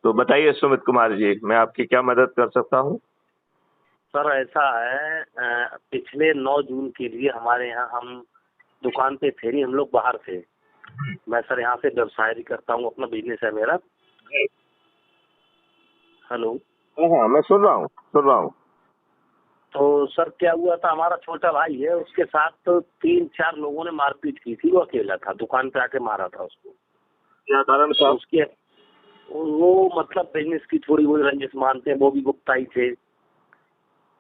तो बताइए सुमित कुमार जी, मैं आपकी क्या मदद कर सकता हूँ? सर ऐसा है पिछले 9 जून के लिए हमारे यहाँ हम दुकान पे थे नहीं, हम लोग बाहर थे। मैं सर यहाँ से व्यवसाय भी करता हूँ, अपना बिजनेस है मेरा। हेलो। हाँ हाँ, मैं सुन रहा हूँ। तो सर क्या हुआ था, हमारा छोटा भाई है, उसके साथ तो 3-4 लोगों ने मारपीट की थी। वो अकेला था, दुकान पे आके मारा था उसको। क्या कारण था? तो उसके वो मतलब बिजनेस की थोड़ी बहुत रंजिश मानते हैं, वो भी गुप्ता ही थे।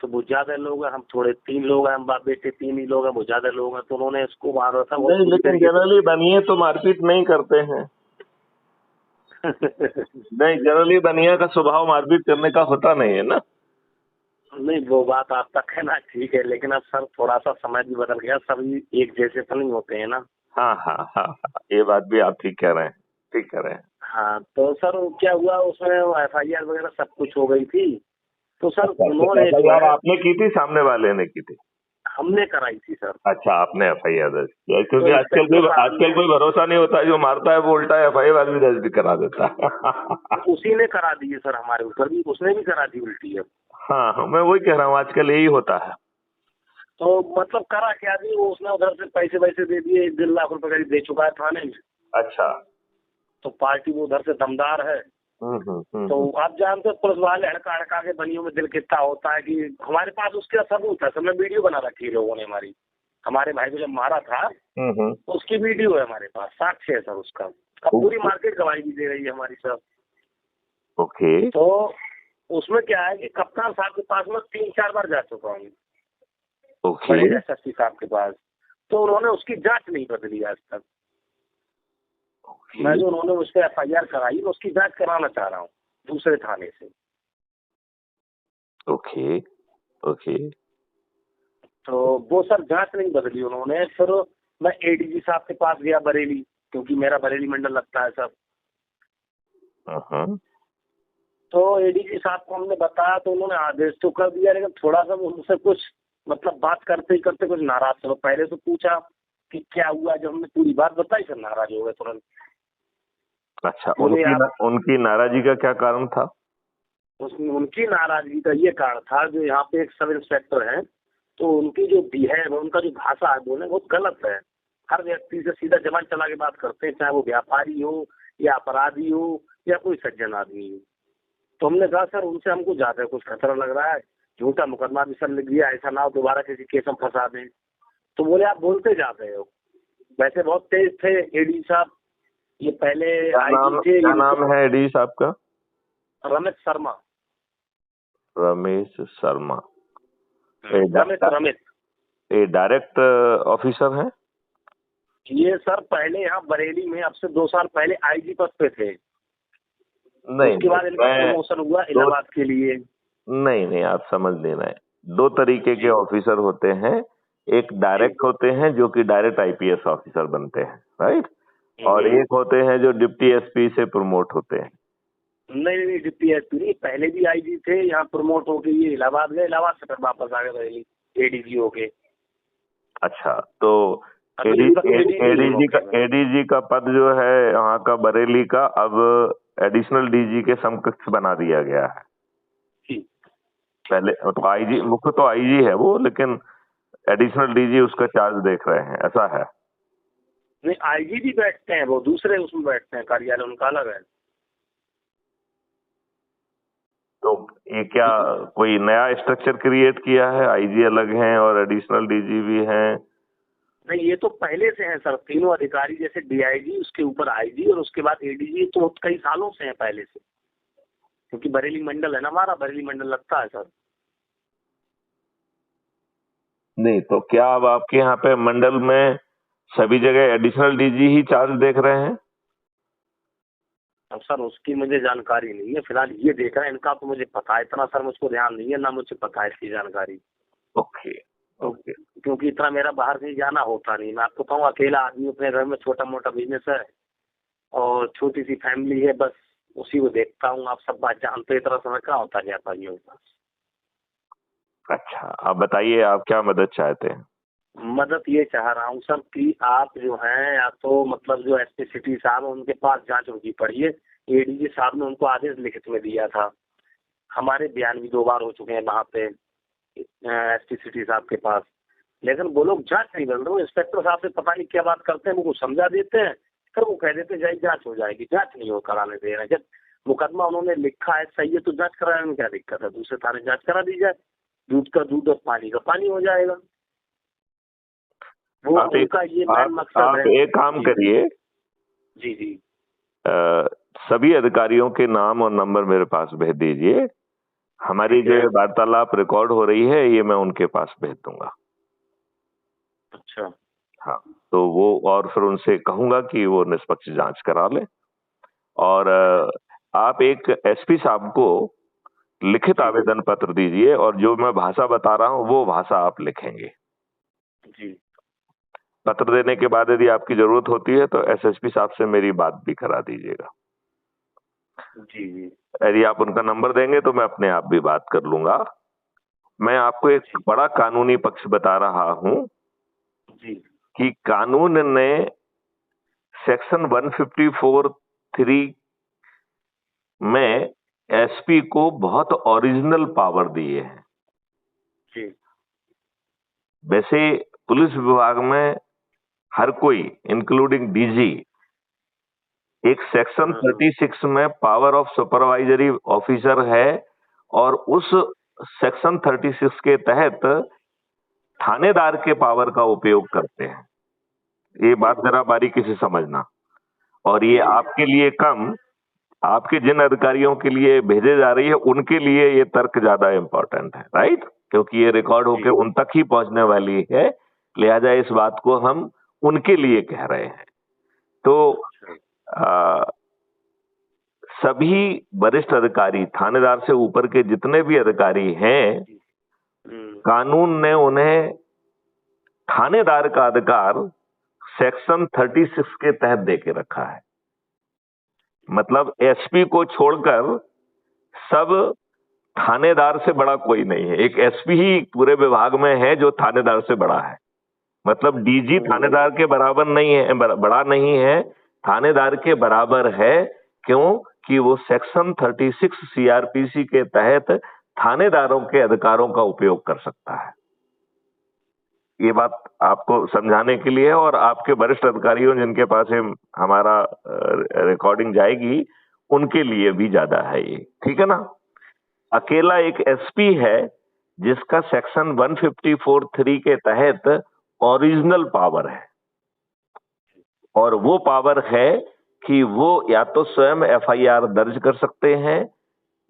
तो वो ज्यादा लोग हैं, हम थोड़े 3 लोग हैं, हम बाप बेटे 3 ही लोग हैं, वो ज्यादा लोग हैं, तो उन्होंने इसको मारा था बहुत नहीं, बुरी लेकिन तरीके जनरली बनिए तो मारपीट नहीं करते हैं। से। नहीं, जनरली बनिया का स्वभाव मारपीट करने का होता नहीं है ना। नहीं, वो बात आपका कहना ठीक है, लेकिन अब सर थोड़ा सा समय भी बदल गया, सभी एक जैसे तो नहीं होते हैं ना। हाँ हाँ हाँ हाँ, ये बात भी आप ठीक कह रहे हैं, ठीक कह रहे हैं। हाँ, तो सर वो क्या हुआ, उसमें FIR वगैरह सब कुछ हो गई थी। तो सर अच्छा, तो उन्होंने जो FIR है, आपने की थी, सामने वाले ने की थी? हमने कराई थी सर। अच्छा, आपने FIR दर्ज किया, तो क्योंकि इंस्पेक्टर साहब ने, आजकल कोई भरोसा नहीं होता है, जो मारता है वो उल्टा FIR भी दर्ज भी करा देता है। उसी ने करा दी है सर, हमारे ऊपर भी उसने भी करा दी उल्टी अब। हाँ हाँ, मैं वही कह रहा हूँ, आजकल यही होता है। तो मतलब करा क्या दी, वो उसने उधर से पैसे वैसे दे दिए, 1-1.5 लाख रुपए करीब दे चुका है थाने में। अच्छा। तो पार्टी वो उधर से दमदार है। तो हम्म। आप जानते हो पुलिस वाले हड़का हड़का के बनियों में दिल कितना होता है कि हमारे पास उसका सबूत है, सबने वीडियो बना रखी है लोगों ने हमारी। हमारे भाई को जब मारा था हम्म। तो उसकी वीडियो है हमारे पास, साक्ष्य है सर उसका। अब पूरी मार्केट गवाही भी दे रही है हमारी सर। ओके तो उसमें क्या है कि कप्तान साहब के पास में 3-4 बार जा चुका हूँ, ओके बड़े SSP साहब के पास। तो उन्होंने उसकी जांच नहीं बदली आज तक। मैं जो उन्होंने उस पर FIR कराई, मैं उसकी जांच कराना चाह रहा हूँ दूसरे थाने से। Okay okay. तो वो सर जांच नहीं बदली उन्होंने। फिर मैं ADG साहब के पास गया बरेली, क्योंकि मेरा बरेली मंडल लगता है सर। हाँ तो ADG साहब को हमने बताया, तो उन्होंने आदेश तो कर दिया, लेकिन थोड़ा सा उनसे कुछ मतलब बात करते ही करते कुछ नाराज थे। पहले तो पूछा कि क्या हुआ, जब हमने पूरी बात बताई सर नाराज हो गए तुरंत। अच्छा, बोले आप, उनकी नाराजगी का क्या कारण था? उनकी नाराजगी का ये कारण था, जो यहाँ पे एक सब इंस्पेक्टर है, तो उनकी जो बिहेव है, उनका जो भाषा है बोलने बहुत गलत है। हर व्यक्ति से सीधा जबान चला के बात करते हैं, चाहे वो व्यापारी हो या अपराधी हो या कोई सज्जन आदमी हो। तो हमने कहा सर उनसे हमको ज्यादा कुछ खतरा लग रहा है, झूठा मुकदमा भी सर लिख दिया, ऐसा ना हो दोबारा किसी केस में फंसा दें। तो बोले आप बोलते जाते हो। वैसे बहुत तेज थे AD साहब, ये पहले IG थे, क्या ये नाम है डी साहब का? रमेश शर्मा। रमेश शर्मा। ये रमेश डायरेक्ट ऑफिसर हैं? ये सर पहले यहाँ बरेली में अब से 2 साल पहले IG पद पे थे। नहीं उसके नहीं, बाद इनका मैं प्रमोशन हुआ दो इलाहाबाद के लिए। नहीं नहीं, आप समझ लेना है, दो तरीके के जी ऑफिसर होते हैं। एक जी। डायरेक्ट होते हैं, जो कि डायरेक्ट IPS ऑफिसर बनते हैं, राइट? और हम्म। एक होते हैं जो डिप्टी SP से प्रमोट होते हैं। नहीं नहीं, डिप्टी SP नहीं, पहले भी IG थे, यहाँ प्रमोट होके ये इलाहाबाद गए, इलाहाबाद से फिर वापस आ गए बरेली ADG होके। अच्छा, तो अभी इनका ADG है मौके में। ADG का पद जो है यहाँ का बरेली का, अब एडिशनल DG के समकक्ष बना दिया गया है। जी। पहले तो IG, मुख्य तो IG है वो, लेकिन एडिशनल DG उसका चार्ज देख रहे हैं, ऐसा है। नहीं, IG भी बैठते हैं, वो दूसरे उसमें बैठते हैं, कार्यालय उनका अलग है। तो ये क्या कोई नया स्ट्रक्चर क्रिएट किया है? IG अलग हैं और एडिशनल DG भी हैं? नहीं, ये तो पहले से है सर, तीनों अधिकारी, जैसे DIG, उसके ऊपर IG और उसके बाद ADG, तो कई सालों से है पहले से। क्योंकि बरेली मंडल है ना हमारा, बरेली मंडल लगता है सर। नहीं, तो क्या अब आपके यहाँ पे मंडल में सभी जगह एडिशनल DG ही चार्ज देख रहे हैं? अब सर उसकी मुझे जानकारी नहीं है, फिलहाल ये देखा है, इनका तो मुझे पता है, इतना सर मुझको ध्यान नहीं है, ना मुझे पता है इसकी जानकारी। ओके तो ओके। क्योंकि इतना मेरा बाहर कहीं जाना होता नहीं, मैं आपको कहूँ अकेला आदमी, अपने घर में छोटा मोटा बिजनेस है और छोटी सी फैमिली है, बस उसी को देखता हूँ। आप सब बात जानते हैं, इतना समय कहाँ होता है व्यापारियों के पास। अच्छा, आप बताइए, आप क्या मदद चाहते हैं? मदद ये चाह रहा हूँ सर कि आप जो हैं, या तो मतलब जो SP सिटी साहब हैं, उनके पास जांच रुकी पड़ी है, एडीजी साहब ने उनको आदेश लिखित में दिया था। हमारे बयान भी 2 बार हो चुके हैं वहाँ पे एसपी सिटी साहब के पास, लेकिन वो लोग जांच नहीं कर रहे। इंस्पेक्टर साहब से पता नहीं क्या बात करते हैं, वो समझा देते हैं, फिर वो कह देते हैं जांच हो जाएगी। जांच नहीं हो कराने दे रहे हैं। जब मुकदमा उन्होंने लिखा है सही है तो जांच कराने में क्या दिक्कत है? दूसरे थाने जांच करा दी जाए, दूध का दूध और पानी का पानी हो जाएगा। वो उनका ये मेन मकसद है। एक काम करिए, जी जी, सभी अधिकारियों के नाम और नंबर मेरे पास भेज दीजिए। हमारी जो वार्तालाप रिकॉर्ड हो रही है ये मैं उनके पास भेज दूंगा। अच्छा, हाँ, तो वो और फिर उनसे कहूंगा कि वो निष्पक्ष जांच करा ले। और आप एक एसपी साहब को लिखित आवेदन पत्र दीजिए और जो मैं भाषा बता रहा हूँ वो भाषा आप लिखेंगे। जी, पत्र देने के बाद यदि आपकी जरूरत होती है तो एसएसपी साहब से मेरी बात भी करा दीजिएगा। जी जी, यदि आप उनका नंबर देंगे तो मैं अपने आप भी बात कर लूंगा। मैं आपको एक बड़ा कानूनी पक्ष बता रहा हूं जी, कि कानून ने सेक्शन 154(3) में एसपी को बहुत ओरिजिनल पावर दिए हैं। जी, वैसे पुलिस विभाग में हर कोई इंक्लूडिंग डीजी एक सेक्शन 36 में पावर ऑफ सुपरवाइजरी ऑफिसर है और उस सेक्शन 36 के तहत थानेदार के पावर का उपयोग करते हैं। ये बात जरा बारीकी से समझना। और ये आपके लिए कम, आपके जिन अधिकारियों के लिए भेजे जा रही है उनके लिए ये तर्क ज्यादा इंपॉर्टेंट है, राइट? क्योंकि ये रिकॉर्ड होकर उन तक ही पहुंचने वाली है, लिहाजा इस बात को हम उनके लिए कह रहे हैं। तो सभी वरिष्ठ अधिकारी, थानेदार से ऊपर के जितने भी अधिकारी हैं, कानून ने उन्हें थानेदार का अधिकार सेक्शन 36 के तहत देके रखा है। मतलब एसपी को छोड़कर सब थानेदार से बड़ा कोई नहीं है। एक एसपी ही पूरे विभाग में है जो थानेदार से बड़ा है। मतलब डीजी थानेदार के बराबर नहीं है, बड़ा नहीं है, थानेदार के बराबर है। क्यों? कि वो सेक्शन 36 सीआरपीसी के तहत थानेदारों के अधिकारों का उपयोग कर सकता है। ये बात आपको समझाने के लिए और आपके वरिष्ठ अधिकारियों जिनके पास हमारा रिकॉर्डिंग जाएगी उनके लिए भी ज्यादा है ये, ठीक है ना? अकेला एक एसपी है जिसका सेक्शन 154(3) के तहत ओरिजिनल पावर है, और वो पावर है कि वो या तो स्वयं एफआईआर दर्ज कर सकते हैं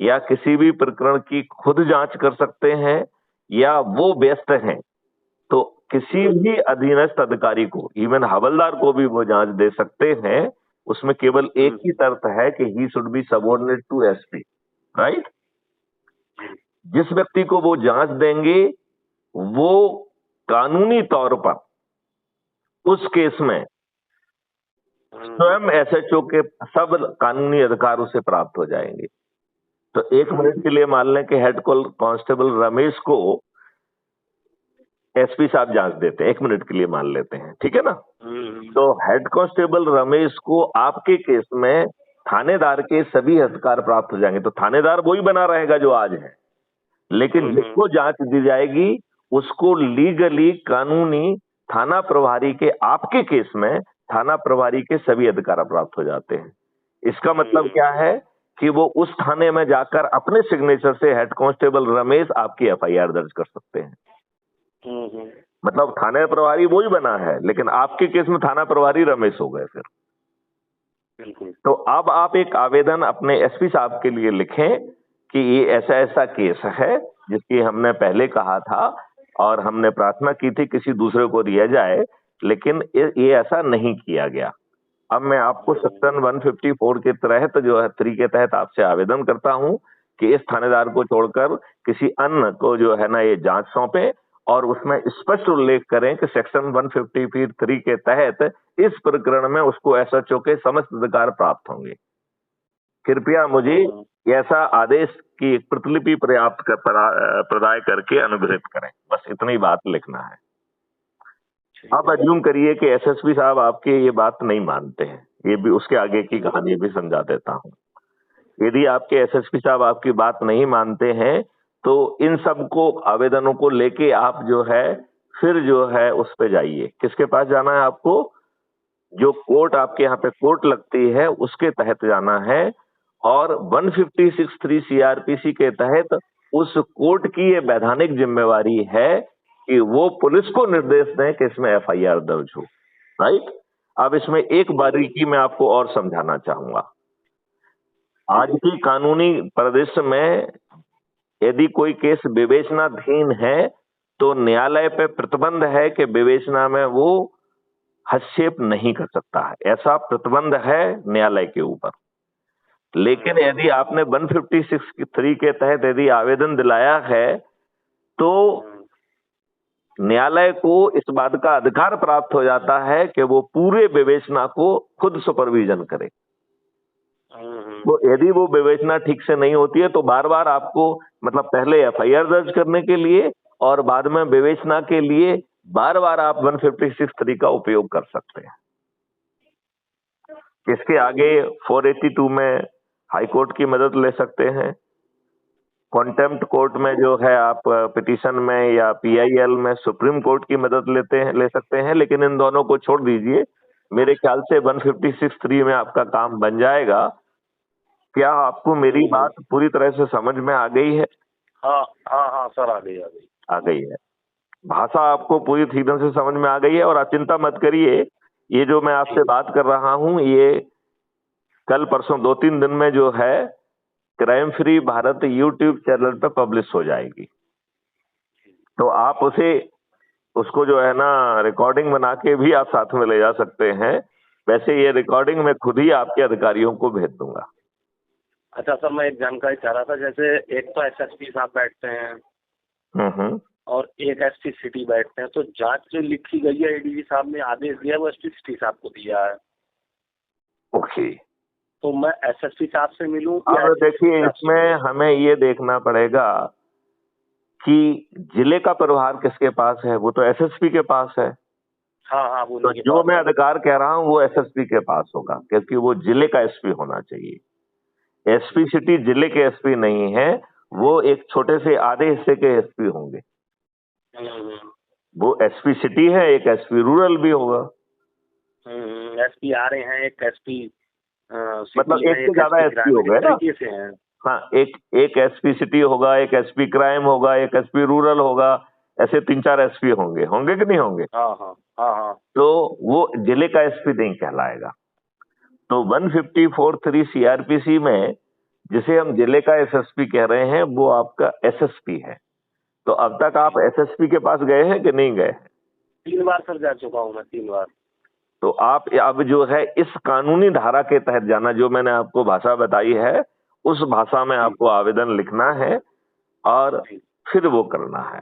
या किसी भी प्रकरण की खुद जांच कर सकते हैं, या वो व्यस्त हैं तो किसी भी अधीनस्थ अधिकारी को, इवन हवलदार को भी वो जांच दे सकते हैं। उसमें केवल एक ही शर्त है कि he should be subordinate to SP, right? जिस व्यक्ति को वो जांच देंगे वो कानूनी तौर पर उस केस में स्वयं एसएचओ के सब कानूनी अधिकार उसे प्राप्त हो जाएंगे। तो 1 मिनट के लिए मान लें कि हेड कांस्टेबल रमेश को एसपी साहब जांच देते हैं, 1 मिनट के लिए मान लेते हैं, ठीक है ना? तो हेड कांस्टेबल रमेश को आपके केस में थानेदार के सभी अधिकार प्राप्त हो जाएंगे। तो थानेदार वही बना रहेगा जो आज है, लेकिन जिसको जांच दी जाएगी उसको लीगली, कानूनी थाना प्रभारी के, आपके केस में थाना प्रभारी के सभी अधिकार प्राप्त हो जाते हैं। इसका मतलब क्या है कि वो उस थाने में जाकर अपने सिग्नेचर से हेड कांस्टेबल रमेश आपकी एफआईआर दर्ज कर सकते हैं। मतलब थाना प्रभारी वही बना है, लेकिन आपके केस में थाना प्रभारी रमेश हो गए फिर। तो अब आप एक आवेदन अपने एसपी साहब के लिए लिखें कि ये ऐसा ऐसा केस है जिसकी हमने पहले कहा था और हमने प्रार्थना की थी किसी दूसरे को दिया जाए, लेकिन ये ऐसा नहीं किया गया। अब मैं आपको सेक्शन 154 के तहत जो है 3 के तहत आपसे आवेदन करता हूं कि इस थानेदार को छोड़कर किसी अन्य को जो है ना ये जांच सौंपे, और उसमें स्पष्ट उल्लेख करें कि सेक्शन 153 के तहत इस प्रकरण में उसको एसएचओ के समस्त अधिकार प्राप्त होंगे। कृपया मुझे ऐसा आदेश की एक प्रतिलिपि पर्याप्त प्रदाय करके अनुग्रहित करें। बस इतनी बात लिखना है। अब अज्यूम करिए कि एसएसपी साहब आपके ये बात नहीं मानते हैं, ये भी उसके आगे की कहानी भी समझा देता हूं। यदि आपके एसएसपी साहब आपकी बात नहीं मानते हैं तो इन सबको आवेदनों को लेके आप जो है फिर जो है उस पे जाइए। किसके पास जाना है आपको? जो कोर्ट आपके यहाँ पे कोर्ट लगती है उसके तहत जाना है, और 156(3) सीआरपीसी के तहत उस कोर्ट की ये वैधानिक जिम्मेवारी है कि वो पुलिस को निर्देश दें कि इसमें एफआईआर दर्ज हो। राइट। अब इसमें एक बारीकी मैं आपको और समझाना चाहूंगा। आज की कानूनी परिदृश्य में यदि कोई केस विवेचनाधीन है तो न्यायालय पे प्रतिबंध है कि विवेचना में वो हस्तक्षेप नहीं कर सकता है, ऐसा प्रतिबंध है न्यायालय के ऊपर। लेकिन यदि आपने 156(3) के तहत यदि आवेदन दिलाया है तो न्यायालय को इस बात का अधिकार प्राप्त हो जाता है कि वो पूरे विवेचना को खुद सुपरविजन करे। तो यदि वो विवेचना ठीक से नहीं होती है तो बार बार आपको मतलब पहले एफआईआर दर्ज करने के लिए और बाद में विवेचना के लिए बार बार आप 156(3) का उपयोग कर सकते हैं। इसके आगे 482 में हाई कोर्ट की मदद ले सकते हैं। कॉन्टेम्प्ट कोर्ट में जो है आप पिटीशन में या पीआईएल में सुप्रीम कोर्ट की मदद ले सकते हैं। लेकिन इन दोनों को छोड़ दीजिए, मेरे ख्याल से 156(3) में आपका काम बन जाएगा। क्या आपको मेरी बात पूरी तरह से समझ में आ गई है? हाँ हाँ हाँ सर, आ गई है। भाषा आपको पूरी तरह से समझ में आ गई है। और आप चिंता मत करिए, ये जो मैं आपसे बात कर रहा हूँ ये कल परसों 2-3 दिन में जो है crime free Bharat YouTube channel पर पब्लिश हो जाएगी। तो आप उसको जो है ना रिकॉर्डिंग बना के भी आप साथ में ले जा सकते हैं। वैसे ये रिकॉर्डिंग मैं खुद ही आपके अधिकारियों को भेज दूंगा। अच्छा सर, मैं एक जानकारी चाह रहा था, जैसे एक तो एसएसपी साहब बैठते हैं और एक एसपी सिटी बैठते हैं, तो जांच जो लिखी गई है एडीजी साहब ने आदेश दिया है वो एसपी सिटी साहब को दिया है। ओके, तो मैं एसएसपी साहब से मिलूं? अब देखिए इसमें हमें ये देखना पड़ेगा कि जिले का प्रभार किसके पास है। वो तो एसएसपी के पास है। हाँ हाँ, वो तो जो मैं अधिकार कह रहा हूँ वो एसएसपी के पास होगा, क्योंकि वो जिले का एसपी होना चाहिए। एसपी सिटी जिले के एसपी नहीं है, वो एक छोटे से आधे हिस्से के एसपी होंगे। वो एसपी सिटी है, एक एसपी रूरल भी होगा। एसपी आ रहे हैं, एक एसपी मतलब एक से ज्यादा एसपी हो गए ना। हाँ, एक एसपी सिटी होगा, एक एसपी क्राइम होगा, एक एसपी रूरल होगा, ऐसे 3-4 एसपी होंगे कि नहीं होंगे? हाँ। तो वो जिले का एसपी नहीं कहलाएगा। तो 154(3) सीआरपीसी में जिसे हम जिले का एसएसपी कह रहे हैं वो आपका एसएसपी है। तो अब तक आप एसएसपी के पास गए हैं कि नहीं गए? 3 बार सर जा चुका हूँ मैं, 3 बार। तो आप अब जो है इस कानूनी धारा के तहत जाना, जो मैंने आपको भाषा बताई है उस भाषा में आपको आवेदन लिखना है और फिर वो करना है।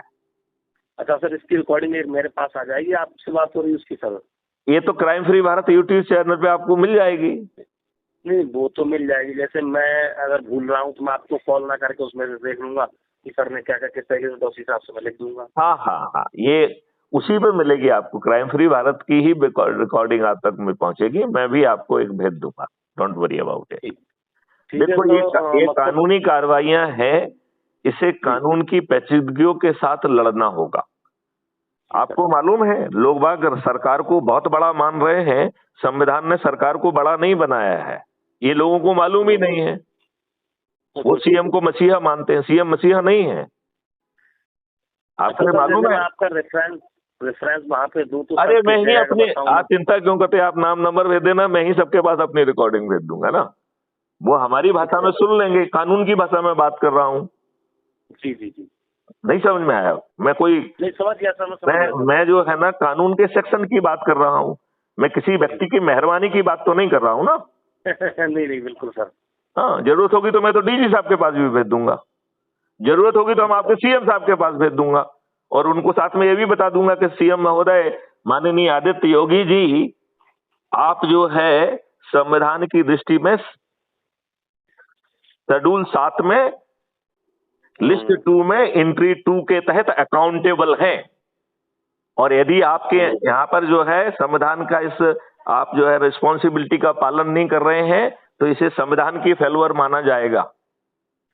अच्छा सर, इसकी रिकॉर्डिंग मेरे पास आ जाएगी? आपसे बात हो रही है उसकी सर? ये तो crime free Bharat YouTube channel पे आपको मिल जाएगी। नहीं, वो तो मिल जाएगी। जैसे मैं अगर भूल रहा हूँ तो मैं आपको कॉल ना करके उसमें से देख लूंगा कि सर ने क्या क्या किस तरीके से, तो उस हिसाब से मैं लिख दूंगा। हाँ, ये उसी पे मिलेगी आपको। क्राइम फ्री भारत की ही रिकॉर्डिंग आप तक में पहुंचेगी। मैं भी आपको एक भेज दूंगा, डोंट वरी अबाउट इट। देखो ये कानूनी कार्रवाइयां हैं, इसे कानून की पेचीदगियों के साथ लड़ना होगा। आपको मालूम है लोग बाग सरकार को बहुत बड़ा मान रहे हैं, संविधान ने सरकार को बड़ा नहीं बनाया है, ये लोगों को मालूम ही नहीं है। वो सीएम को मसीहा मानते हैं, सीएम मसीहा नहीं है। आपको मालूम है? आपका रेफरेंस वहाँ पे दूं तो? अरे मैं ही अपने, आप चिंता क्यों करते हैं, आप नाम नंबर भेज देना, मैं ही सबके पास अपनी रिकॉर्डिंग भेज दूंगा ना। वो हमारी भाषा में सुन लेंगे, कानून की भाषा में बात कर रहा हूँ। जी। नहीं समझ में आया? मैं कोई नहीं समझ गया। मैं जो है ना कानून के सेक्शन की बात कर रहा हूँ, मैं किसी व्यक्ति की मेहरबानी की बात तो नहीं कर रहा हूँ ना। नहीं बिल्कुल सर। हाँ, जरूरत होगी तो मैं तो डीजी साहब के पास भी भेज दूंगा, जरूरत होगी तो हम आपके सीएम साहब के पास भेज दूंगा, और उनको साथ में ये भी बता दूंगा कि सीएम महोदय माननीय आदित्य योगी जी, आप जो है संविधान की दृष्टि में शेड्यूल 7 में लिस्ट 2 में एंट्री 2 के तहत अकाउंटेबल हैं। और यदि आपके यहाँ पर जो है संविधान का आप जो है रिस्पॉन्सिबिलिटी का पालन नहीं कर रहे हैं तो इसे संविधान की फेल्योर माना जाएगा।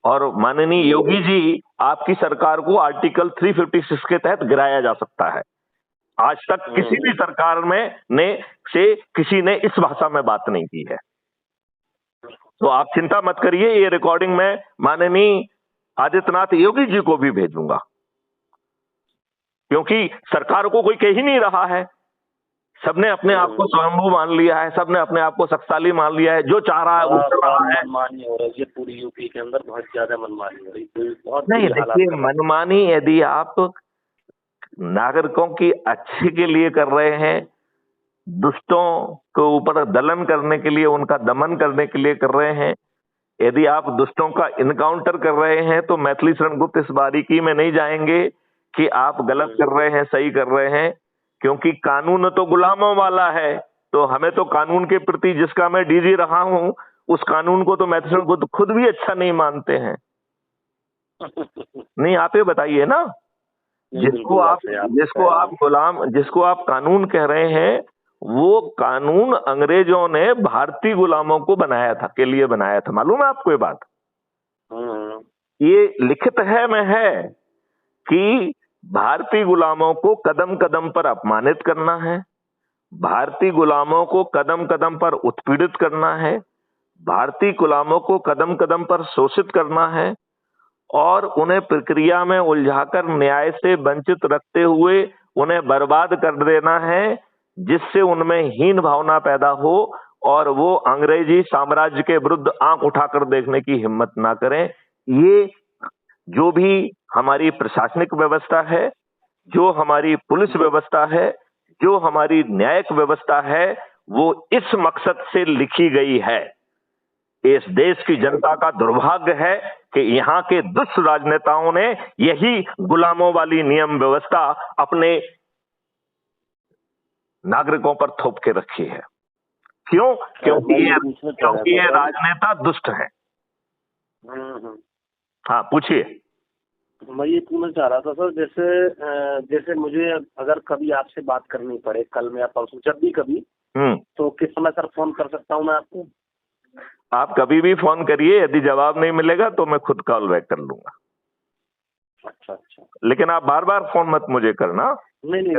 और माननीय योगी जी, आपकी सरकार को आर्टिकल 356 के तहत गिराया जा सकता है। आज तक किसी भी सरकार में किसी ने इस भाषा में बात नहीं की है। तो आप चिंता मत करिए, ये रिकॉर्डिंग मैं माननीय आदित्यनाथ योगी जी को भी भेजूंगा, क्योंकि सरकार को कोई कह ही नहीं रहा है। सबने अपने आप को स्वयंभू मान लिया है, सबने अपने आप को शक्तिशाली मान लिया है, जो चाह रहा है वो कर रहा है। मनमानी हो रही है पूरी यूपी के अंदर, बहुत ज्यादा मनमानी हो रही है, बहुत नहीं, देखिए मनमानी यदि आप नागरिकों की अच्छे के लिए कर रहे हैं, दुष्टों के ऊपर दलन करने के लिए, उनका दमन करने के लिए कर रहे हैं, यदि आप दुष्टों का इनकाउंटर कर रहे हैं, तो मैथिली शरण गुप्त इस बारीकी में नहीं जाएंगे कि आप गलत कर रहे हैं, सही कर रहे हैं, क्योंकि कानून तो गुलामों वाला है। तो हमें तो कानून के प्रति, जिसका मैं डीजी रहा हूं, उस कानून को तो मैथिली शरण गुप्त खुद भी अच्छा नहीं मानते हैं। नहीं, आप ये बताइए ना, जिसको आप कानून कह रहे हैं, वो कानून अंग्रेजों ने भारतीय गुलामों को बनाया था, के लिए बनाया था। मालूम है आपको ये बात? ये लिखित में है कि भारतीय गुलामों को कदम कदम पर अपमानित करना है, भारतीय गुलामों को कदम कदम पर उत्पीड़ित करना है, भारतीय गुलामों को कदम कदम पर शोषित करना है, और उन्हें प्रक्रिया में उलझाकर न्याय से वंचित रखते हुए उन्हें बर्बाद कर देना है, जिससे उनमें हीन भावना पैदा हो और वो अंग्रेजी साम्राज्य के विरुद्ध आंख उठाकर देखने की हिम्मत ना करें। ये जो भी हमारी प्रशासनिक व्यवस्था है, जो हमारी पुलिस व्यवस्था है, जो हमारी न्यायिक व्यवस्था है, वो इस मकसद से लिखी गई है। इस देश की जनता का दुर्भाग्य है कि यहाँ के दुष्ट राजनेताओं ने यही गुलामों वाली नियम व्यवस्था अपने नागरिकों पर थोप के रखी है। क्यों? क्योंकि ये राजनेता दुष्ट हैं। हाँ, पूछिए। मैं ये पूछना चाह रहा था सर, जैसे मुझे अगर कभी आपसे बात करनी पड़े, कल में या परसों, जब भी कभी, तो किस समय सर फोन कर सकता हूँ मैं आपको? आप कभी भी फोन करिए, यदि जवाब नहीं मिलेगा तो मैं खुद कॉल बैक कर लूंगा। अच्छा। लेकिन आप बार बार फोन मत मुझे करना। नहीं।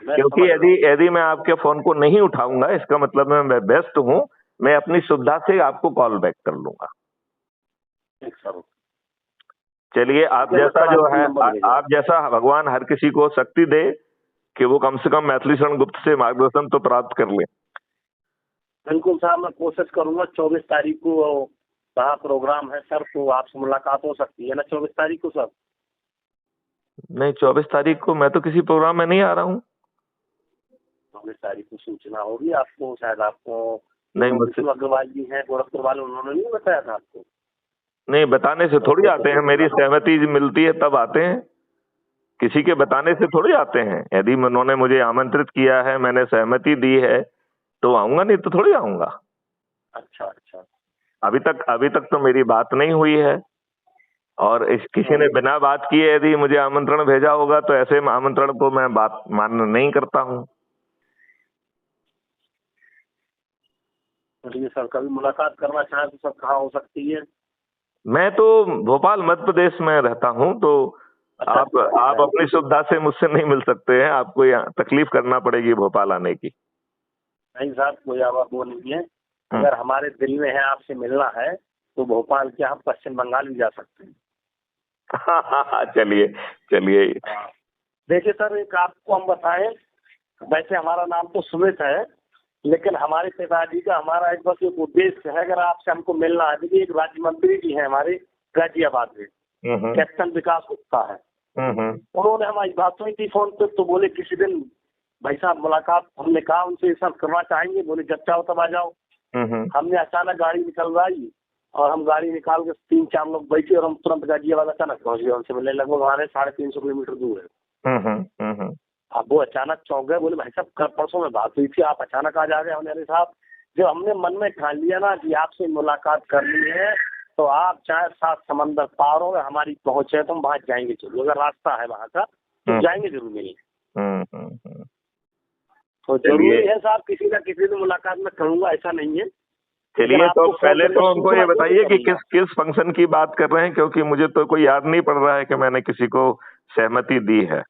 क्योंकि यदि मैं आपके फोन को नहीं उठाऊंगा, इसका मतलब मैं व्यस्त हूँ, मैं अपनी सुविधा से आपको कॉल बैक कर लूंगा। चलिए, आप जैसा जो है, आप जैसा भगवान हर किसी को शक्ति दे कि वो कम से कम मैथिली शरण गुप्त से मार्गदर्शन तो प्राप्त कर ले। बिल्कुल साहब, मैं कोशिश करूंगा। 24 तारीख को कहाँ प्रोग्राम है सर, तो आपसे मुलाकात हो सकती है ना 24 तारीख को सर? नहीं, 24 तारीख को मैं तो किसी प्रोग्राम में नहीं आ रहा हूँ। 24 तारीख को सूचना होगी आपको, शायद आपको नहीं, अग्रवाल जी हैं गोरखपुर वाले, उन्होंने नहीं बताया था आपको? नहीं, बताने से थोड़ी आते हैं, मेरी सहमति मिलती है तब आते हैं, किसी के बताने से थोड़ी आते हैं। यदि उन्होंने मुझे आमंत्रित किया है, मैंने सहमति दी है, तो आऊंगा, नहीं तो थोड़ी आऊंगा। अच्छा। अभी तक तो मेरी बात नहीं हुई है, और किसी ने बिना बात किए यदि मुझे आमंत्रण भेजा होगा तो ऐसे आमंत्रण को मैं बात मान्य नहीं करता हूँ। चलिए सर, कभी मुलाकात करना चाहें तो सर कहाँ हो सकती है? मैं तो भोपाल मध्य प्रदेश में रहता हूँ, तो आप अपनी सुविधा से मुझसे नहीं मिल सकते हैं, आपको यहाँ तकलीफ करना पड़ेगी भोपाल आने की। नहीं साहब, कोई वो नहीं है। अगर हमारे दिल में है आपसे मिलना है तो भोपाल के हम पश्चिम बंगाल भी जा सकते हैं। चलिए। देखिए सर, एक आपको हम बताएं, वैसे हमारा नाम तो सुमित है, लेकिन हमारे पिताजी का हमारा एक बस एक उद्देश्य है, अगर आपसे हमको मिलना है। देखिए, एक राज्य मंत्री जी हैं हमारे गाजियाबाद में, कैप्टन विकास गुप्ता है। उन्होंने हमारी बात हुई थी फोन पे, तो बोले किसी दिन भाई साहब मुलाकात, हमने कहा उनसे सब करना चाहेंगे, बोले जब चाहो तब आ जाओ। हमने अचानक गाड़ी निकलवाई और हम गाड़ी निकाल के 3-4 लोग बैठे और हम तुरंत गाजियाबाद अचानक पहुंच गए उनसे मिलने। लगभग हमारे 350 किलोमीटर दूर है। अब वो अचानक चौंक गए, बोले भाई साहब कल परसों में बात हुई थी, आप अचानक आ जा रहे हैं। अरे साहब, जब हमने मन में ठान लिया ना कि आपसे मुलाकात करनी है, तो आप चाहे 7 समंदर पार हो, हमारी पहुंच है तो हम वहां जाएंगे जरूर। अगर रास्ता है वहां का तो जाएंगे जरूर मिलेंगे। तो जरूरी है साहब, किसी ना किसी से मुलाकात में करूंगा, ऐसा नहीं है। चलिए, लेकिन तो आपको फोन पहले करके तो उनको सूचना ये क्यों बताइए कि नहीं करूंगा? किस फंक्शन की बात कर रहे हैं, क्योंकि मुझे तो कोई याद नहीं पड़ रहा है कि मैंने किसी को सहमति दी है।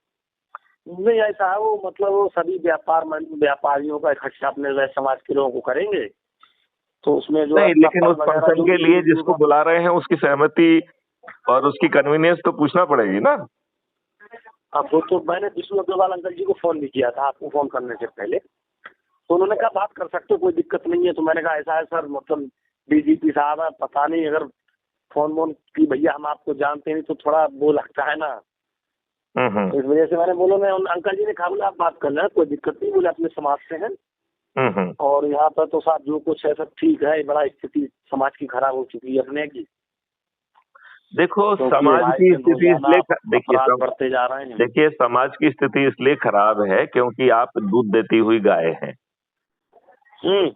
नहीं, ऐसा है वो मतलब वो सभी व्यापारियों का इकट्ठा अपने वैश्य समाज के लोगों को करेंगे, तो उसमें जो है नहीं, लेकिन उस वगैरह फंक्शन जो के भी लिए यूज जिसको होगा। बुला रहे हैं उसकी सहमति और उसकी कन्वीनियंस तो पूछना पड़ेगी ना। अब वो तो मैंने विष्णु अग्रवाल अंकल जी को फोन भी किया था आपको फोन करने से पहले, तो उन्होंने कहा बात कर सकते हो, कोई दिक्कत नहीं है। तो मैंने कहा ऐसा है सर, मतलब डीजीपी साहब है, पता नहीं अगर फोन वोन की भैया हम आपको जानते नहीं तो थोड़ा वो लगता है ना। हम्म, इस वजह से मैंने बोला, मैं अंकल जी ने कहा बोला आप बात कर लें, कोई दिक्कत नहीं, बोले अपने समाज से हैं हम्म। और यहाँ पर तो साहब जो कुछ है सब ठीक है। बड़ा स्थिति समाज की खराब हो चुकी है अपने की, देखो, क्योंकि समाज आए की दिन स्थिति रोजाना इसलिए अपराध बढ़ते जा रहे हैं। देखिए, समाज की स्थिति इसलिए खराब है क्योंकि आप दूध देती हुई गाय हैं।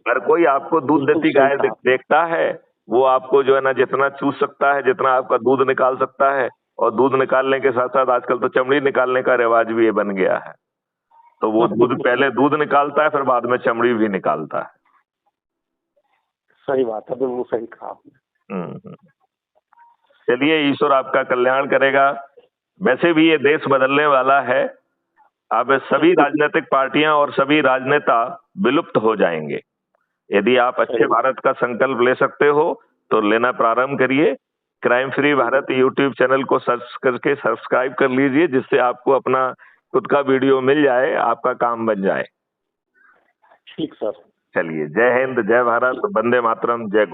हर कोई आपको दूध बिल्कुल देती सही गाय कहा। देखता है, वो आपको जो है ना जितना चूस सकता है, जितना आपका दूध निकाल सकता है। और दूध निकालने के साथ साथ आजकल तो चमड़ी निकालने का रिवाज भी ये बन गया है। तो वो दूध पहले दूध निकालता है, फिर बाद में चमड़ी भी निकालता है। सही बात है, बिल्कुल सही कहा आपने। हम्म। चलिए, ईश्वर आपका कल्याण करेगा। वैसे भी ये देश बदलने वाला है। अब सभी राजनीतिक पार्टियां और सभी राजनेता विलुप्त हो जाएंगे। यदि आप अच्छे भारत का संकल्प ले सकते हो तो लेना प्रारंभ करिए। Crime free Bharat YouTube channel को सर्च करके सब्सक्राइब कर लीजिए, जिससे आपको अपना खुद का वीडियो मिल जाए, आपका काम बन जाए। ठीक सर। चलिए, जय हिंद, जय भारत, वंदे मातरम, जय